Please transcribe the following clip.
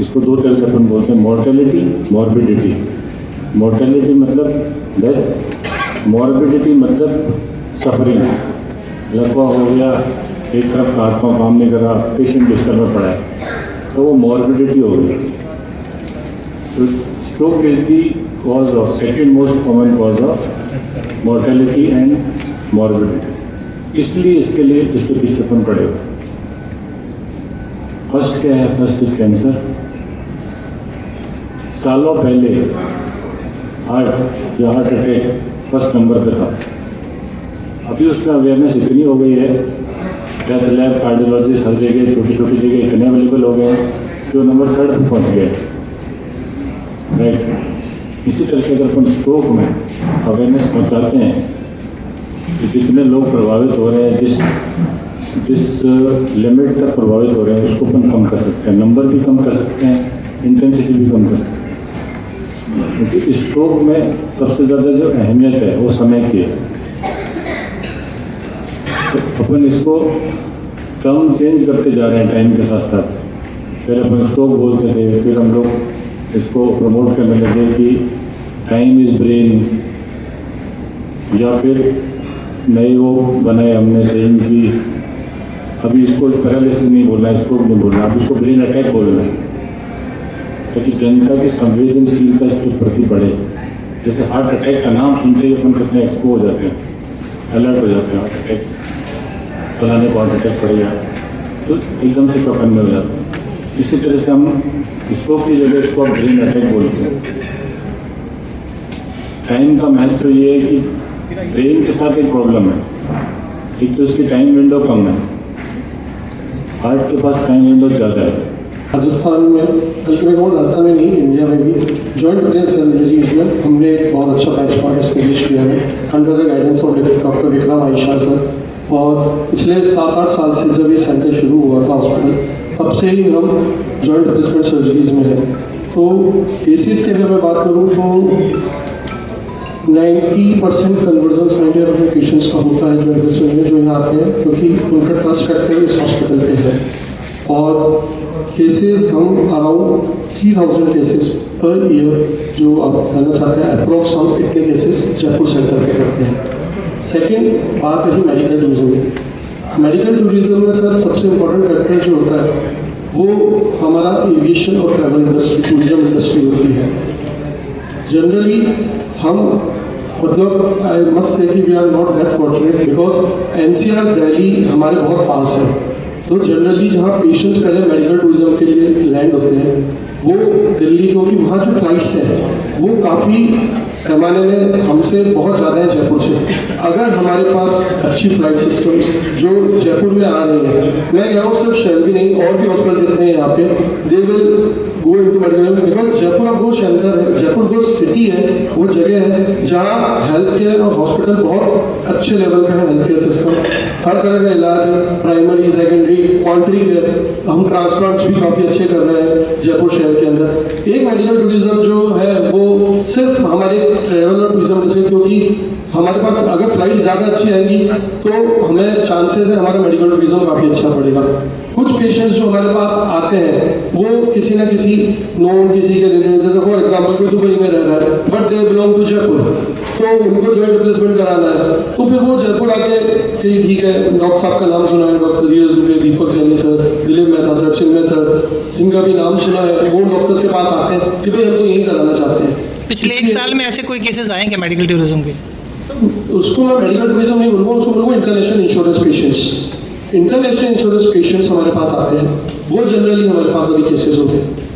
इसको दो तरह से अपन बोलते हैं, मोर्टेलिटी, मॉर्बिडिटी। मोर्टेलिटी मतलब डेथ, मॉर्बिडिटी मतलब सफरिंग। लकवा हो गया, एक तरफ का हाथ पाँव काम नहीं कर रहा, पेशेंट बिस्तर में पड़ा है, तो वो मॉर्बिडिटी हो गई। तो stroke is the cause of, second most common cause of mortality and morbidity. इसलिए इसके लिए इसके पीछे अपन पड़े हो। फर्स्ट क्या है? First is cancer. सालों पहले हार्ट या हार्ट अटैक फर्स्ट नंबर पे था। अभी उसका अवेयरनेस इतनी हो गई है, डेथ लैब, कार्डियोलॉजिस्ट हर जगह, छोटी छोटी जगह इतने अवेलेबल हो गए हैं कि वो नंबर 3rd पे पहुँच गए। राइट। इसी तरह से अगर अपन स्ट्रोक में अवेयरनेस पहुँचाते हैं कि जितने लोग प्रभावित हो रहे हैं, जिस लिमिट तक प्रभावित हो रहे हैं, उसको अपन कम कर सकते हैं। नंबर भी कम कर सकते हैं, इंटेंसिटी भी कम कर सकते हैं। क्योंकि स्ट्रोक में सबसे ज़्यादा जो अहमियत है वो समय की है। तो अपन इसको टर्म चेंज करते जा रहे हैं टाइम के साथ साथ। पहले अपन स्ट्रोक बोलते थे, फिर हम लोग इसको प्रमोट करने लगे कि टाइम इज़ ब्रेन, या फिर नए वो बनाए हमने सेइंग की अभी इसको पैरालिसिस नहीं बोलना है, स्ट्रोक नहीं बोलना, अब इसको ब्रेन अटैक बोलना है, ताकि जनता की संवेदनशीलता इसके प्रति बढ़े। जैसे हार्ट अटैक का नाम सुनते ही अपन कितने एक्सपो हो जाते हैं, अलर्ट हो जाते हैं, हार्ट अटैक, फलाने को हार्ट अटैक पड़ेगा, तो एकदम से चौकन्ने हो जाते हैं। इसी तरह से हम स्ट्रोक की जगह इसको आप ब्रेन अटैक बोलते हैं। टाइम का महत्व तो ये है कि ब्रेन के साथ एक प्रॉब्लम है, एक तो इसकी टाइम विंडो कम है, हार्ट के पास टाइम विंडो ज़्यादा है। राजस्थान में, बल्कि मैं कहूँ राजस्थान में नहीं, इंडिया में भी जॉइंट ब्रेन सर्जरीज में हमने एक बहुत अच्छा बेंचमार्क एस्टेब्लिश किया है under the guidance of doctor Vikram Ayesha sir. और पिछले 7-8 साल से जब ये सेंटर शुरू हुआ था हॉस्पिटल, तब से ही हम जॉइंट रिप्लेसमेंट सर्जरीज में हैं। तो केसेस की अगर मैं बात करूँ तो 90% कन्वर्जन इंडिया में पेशेंट्स का होता है जॉइंट रिप्लेसमेंट में, जो यहाँ आते हैं क्योंकि उनका ट्रस्ट फैक्टर इस हॉस्पिटल पे है। और केसेस हम अराउंड 3000 केसेस पर ईयर जो आप कहना चाहते हैं, अप्रोक्स हम इतने केसेस जयपुर सेंटर पे करते हैं। सेकेंड बात रही मेडिकल टूरिज्म की। मेडिकल टूरिज्म में सर सबसे इम्पोर्टेंट फैक्टर जो होता है वो हमारा एविएशन और ट्रैवल इंडस्ट्री, टूरिज्म इंडस्ट्री होती है। जनरली हम मतलब आई मस्ट से कि we are not that fortunate because NCR Delhi हमारे बहुत पास है। तो जनरली जहाँ पेशेंट्स पहले मेडिकल टूरिज्म के लिए लैंड होते हैं वो दिल्ली, क्योंकि वहाँ जो फ्लाइट्स हैं वो काफ़ी पैमाने में हमसे बहुत ज़्यादा है जयपुर से। अगर हमारे पास अच्छी फ्लाइट सिस्टम जो जयपुर में आ रही है, मैं कह रहा हूँ सिर्फ शहर भी नहीं और भी हॉस्पिटल जितने हैं यहाँ पे, they will go into medical, because Jaipur अब वो सेंटर है, जयपुर वो सिटी है, वो जगह है जहाँ हेल्थ केयर और हॉस्पिटल बहुत अच्छे लेवल का है। हेल्थ केयर सिस्टम हर तरह का इलाज है, प्राइमरी, सेकेंडरी, क्वांटरी केयर, हम ट्रांसप्लांट्स भी काफ़ी अच्छे कर रहे हैं जयपुर शहर के अंदर। एक मेडिकल टूरिज्म जो है वो सिर्फ हमारे ट्रेवल और टूरिज्म से, क्योंकि हमारे पास अगर फ्लाइट ज़्यादा अच्छी आएंगी तो हमें चांसेस है हमारा मेडिकल टूरिज्म काफ़ी अच्छा पड़ेगा। कुछ पेशेंट्स जो हमारे पास आते हैं वो किसी ना किसी नॉन किसी के रिलेटेड, जैसे फॉर एग्जाम्पल कोई दुबई में रह रहा है but they belong to Jaipur, तो उनको जॉइंट रिप्लेसमेंट कराना है, तो फिर वो जयपुर आके कि ठीक है, डॉक्टर साहब का नाम सुना है, डॉक्टर रियाज दुबे, दीपक सैनी सर, दिलीप मेहता सर, चिन्मय सर, इनका भी नाम सुना है, वो डॉक्टर्स के पास आते हैं कि भाई हमको यही कराना चाहते हैं। पिछले 1 साल में ऐसे कोई केसेस आए क्या मेडिकल टूरिज्म के? उसको मैं मेडिकल टूरिज्म नहीं बोलूँगा, उसको बोलूँगा international insurance patients. International insurance patients हमारे पास आते हैं, वो जनरली हमारे पास अभी केसेस होते हैं।